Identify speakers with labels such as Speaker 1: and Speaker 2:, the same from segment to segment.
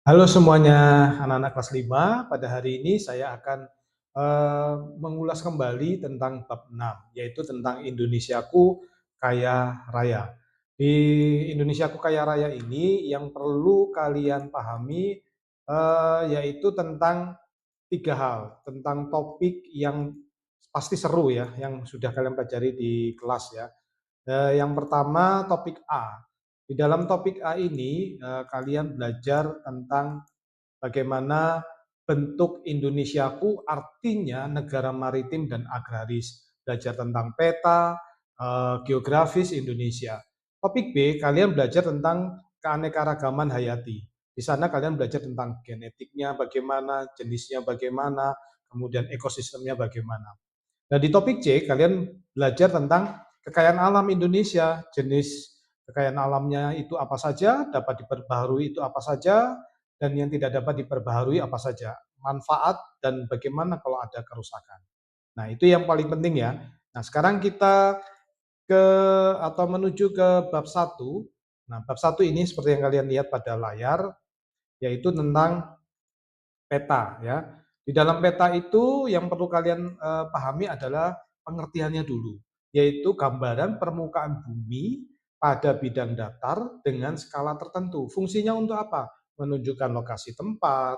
Speaker 1: Halo semuanya, anak-anak kelas 5. Pada hari ini saya akan mengulas kembali tentang bab 6, yaitu tentang Indonesiaku Kaya Raya. Di Indonesiaku Kaya Raya ini yang perlu kalian pahami yaitu tentang tiga hal, tentang topik yang pasti seru ya, yang sudah kalian pelajari di kelas ya. Yang pertama topik A. Di dalam topik A ini kalian belajar tentang bagaimana bentuk Indonesiaku artinya negara maritim dan agraris. Belajar tentang peta, geografis Indonesia. Topik B, kalian belajar tentang keanekaragaman hayati. Di sana kalian belajar tentang genetiknya bagaimana, jenisnya bagaimana, kemudian ekosistemnya bagaimana. Nah, di topik C, kalian belajar tentang kekayaan alam Indonesia, jenis kekayaan alamnya itu apa saja, dapat diperbaharui itu apa saja, dan yang tidak dapat diperbaharui apa saja, manfaat dan bagaimana kalau ada kerusakan. Nah, itu yang paling penting ya. Nah, sekarang kita ke atau menuju ke bab satu. Nah, bab satu ini seperti yang kalian lihat pada layar, yaitu tentang peta ya. Di dalam peta itu yang perlu kalian pahami adalah pengertiannya dulu, yaitu gambaran permukaan bumi pada bidang datar dengan skala tertentu. Fungsinya untuk apa? Menunjukkan lokasi tempat,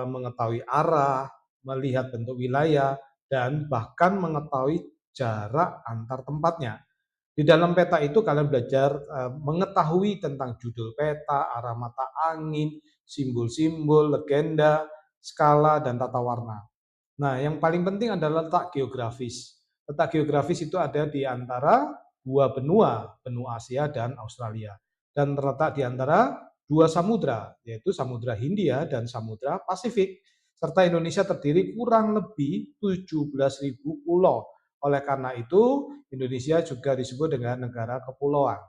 Speaker 1: mengetahui arah, melihat bentuk wilayah, dan bahkan mengetahui jarak antar tempatnya. Di dalam peta itu kalian belajar mengetahui tentang judul peta, arah mata angin, simbol-simbol, legenda, skala, dan tata warna. Nah, yang paling penting adalah letak geografis. Letak geografis itu ada di antara dua benua, benua Asia dan Australia. Dan terletak di antara dua samudra, yaitu Samudra Hindia dan Samudra Pasifik. Serta Indonesia terdiri kurang lebih 17.000 pulau. Oleh karena itu, Indonesia juga disebut dengan negara kepulauan.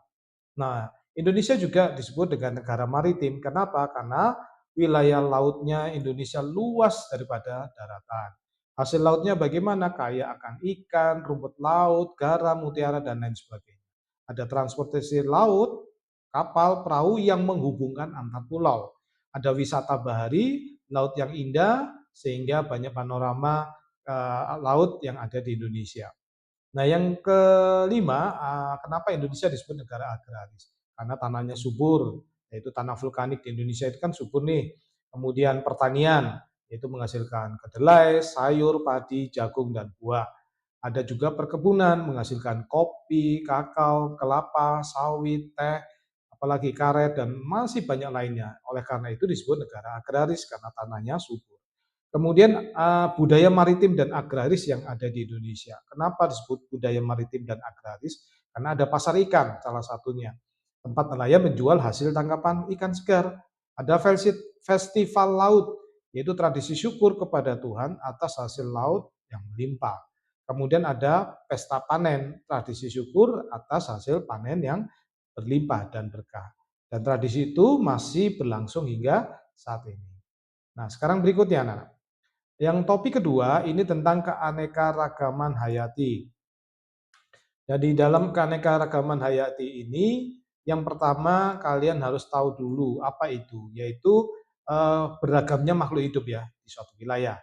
Speaker 1: Nah, Indonesia juga disebut dengan negara maritim. Kenapa? Karena wilayah lautnya Indonesia luas daripada daratan. Hasil lautnya bagaimana? Kaya akan ikan, rumput laut, garam, mutiara, dan lain sebagainya. Ada transportasi laut, kapal, perahu yang menghubungkan antar pulau. Ada wisata bahari, laut yang indah, sehingga banyak panorama laut yang ada di Indonesia. Nah, yang kelima, kenapa Indonesia disebut negara agraris? Karena tanahnya subur, yaitu tanah vulkanik di Indonesia itu kan subur nih. Kemudian pertanian, yaitu menghasilkan kedelai, sayur, padi, jagung, dan buah. Ada juga perkebunan, menghasilkan kopi, kakao, kelapa, sawit, teh, apalagi karet, dan masih banyak lainnya. Oleh karena itu disebut negara agraris, karena tanahnya subur. Kemudian budaya maritim dan agraris yang ada di Indonesia. Kenapa disebut budaya maritim dan agraris? Karena ada pasar ikan salah satunya. Tempat nelayan menjual hasil tangkapan ikan segar. Ada festival laut, yaitu tradisi syukur kepada Tuhan atas hasil laut yang melimpah. Kemudian ada pesta panen, tradisi syukur atas hasil panen yang berlimpah dan berkah. Dan tradisi itu masih berlangsung hingga saat ini. Nah, sekarang berikutnya, anak. Yang topik kedua ini tentang keanekaragaman hayati. Jadi dalam keanekaragaman hayati ini, yang pertama kalian harus tahu dulu apa itu, yaitu beragamnya makhluk hidup ya di suatu wilayah.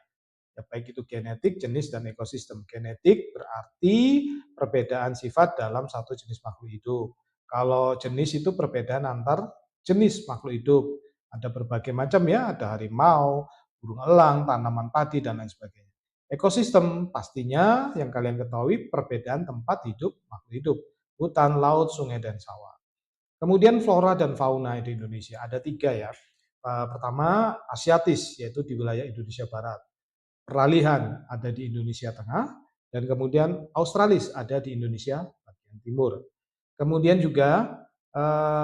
Speaker 1: Ya, baik itu genetik, jenis, dan ekosistem. Genetik berarti perbedaan sifat dalam satu jenis makhluk hidup. Kalau jenis itu perbedaan antar jenis makhluk hidup. Ada berbagai macam ya, ada harimau, burung elang, tanaman padi, dan lain sebagainya. Ekosistem pastinya yang kalian ketahui perbedaan tempat hidup makhluk hidup. Hutan, laut, sungai, dan sawah. Kemudian flora dan fauna di Indonesia ada tiga ya. Pertama Asiatis, yaitu di wilayah Indonesia Barat. Peralihan ada di Indonesia Tengah, dan kemudian Australis ada di Indonesia bagian timur. Kemudian juga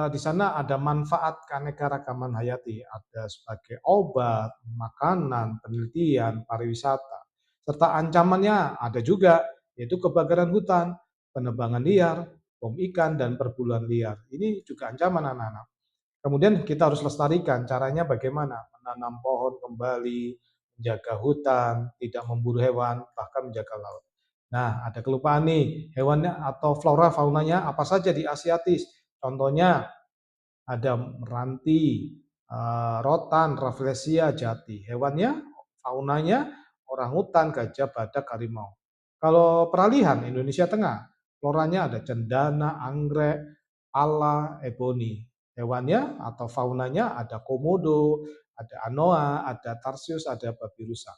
Speaker 1: di sana ada manfaat keanekaragaman hayati, ada sebagai obat, makanan, penelitian, pariwisata. Serta ancamannya ada juga, yaitu kebakaran hutan, penebangan liar, bom ikan, dan perburuan liar. Ini juga ancaman anak-anak. Kemudian kita harus lestarikan, caranya bagaimana? Menanam pohon kembali, menjaga hutan, tidak memburu hewan, bahkan menjaga laut. Nah, ada kelupaan nih, hewannya atau flora faunanya apa saja di Asiatis. Contohnya ada meranti, rotan, rafflesia, jati. Hewannya, faunanya, orangutan, gajah, badak, harimau. Kalau peralihan Indonesia Tengah, floranya ada cendana, anggrek, pala, eboni. Hewannya atau faunanya ada komodo, ada anoa, ada tarsius, ada babi rusa.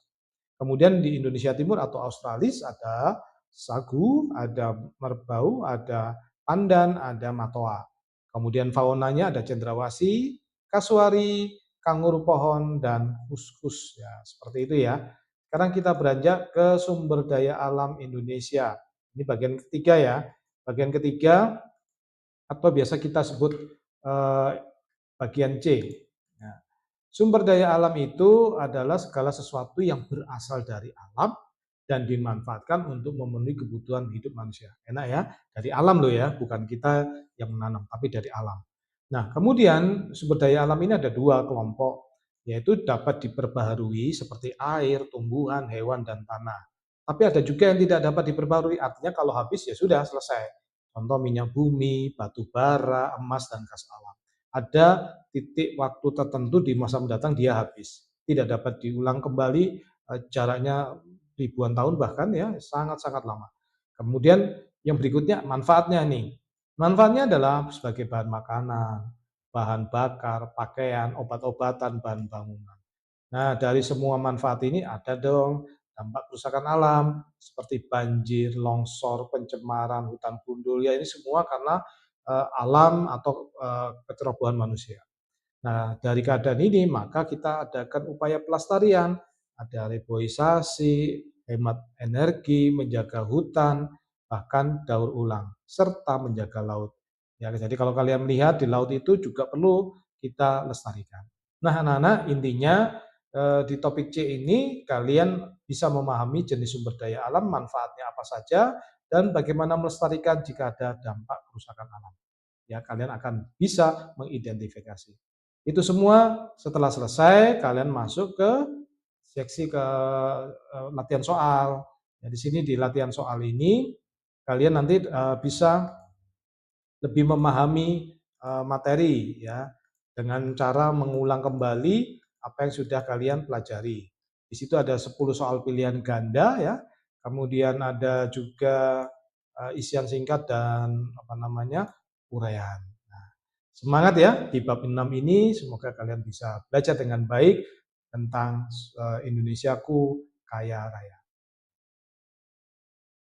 Speaker 1: Kemudian di Indonesia Timur atau Australis ada sagu, ada merbau, ada pandan, ada matoa. Kemudian faunanya ada cendrawasih, kasuari, kanguru pohon, dan kuskus. Ya, seperti itu ya. Sekarang kita beranjak ke sumber daya alam Indonesia. Ini bagian ketiga ya. Bagian ketiga atau biasa kita sebut eh, bagian C. Nah, sumber daya alam itu adalah segala sesuatu yang berasal dari alam dan dimanfaatkan untuk memenuhi kebutuhan hidup manusia. Enak ya, dari alam loh ya, bukan kita yang menanam, tapi dari alam. Nah, kemudian sumber daya alam ini ada dua kelompok, yaitu dapat diperbaharui seperti air, tumbuhan, hewan, dan tanah. Tapi ada juga yang tidak dapat diperbaharui, artinya kalau habis ya sudah selesai. Contoh minyak bumi, batu bara, emas, dan gas alam. Ada titik waktu tertentu di masa mendatang dia habis. Tidak dapat diulang kembali, jaraknya ribuan tahun bahkan ya sangat-sangat lama. Kemudian yang berikutnya manfaatnya nih. Manfaatnya adalah sebagai bahan makanan, bahan bakar, pakaian, obat-obatan, bahan bangunan. Nah, dari semua manfaat ini ada dong dampak kerusakan alam seperti banjir, longsor, pencemaran, hutan gundul. Ya ini semua karena alam atau kecerobohan manusia. Nah, dari keadaan ini maka kita adakan upaya pelestarian, ada reboisasi, hemat energi, menjaga hutan, bahkan daur ulang, serta menjaga laut. Ya, jadi kalau kalian melihat di laut itu juga perlu kita lestarikan. Nah, anak-anak, intinya di topik C ini kalian bisa memahami jenis sumber daya alam, manfaatnya apa saja, dan bagaimana melestarikan jika ada dampak kerusakan alam. Ya, kalian akan bisa mengidentifikasi. Itu semua setelah selesai kalian masuk ke seksi ke latihan soal. Ya, di sini di latihan soal ini kalian nanti bisa lebih memahami materi ya dengan cara mengulang kembali apa yang sudah kalian pelajari. Di situ ada 10 soal pilihan ganda ya. Kemudian ada juga isian singkat dan apa namanya? Uraian. Nah, semangat ya di bab 6 ini semoga kalian bisa belajar dengan baik tentang Indonesiaku kaya raya.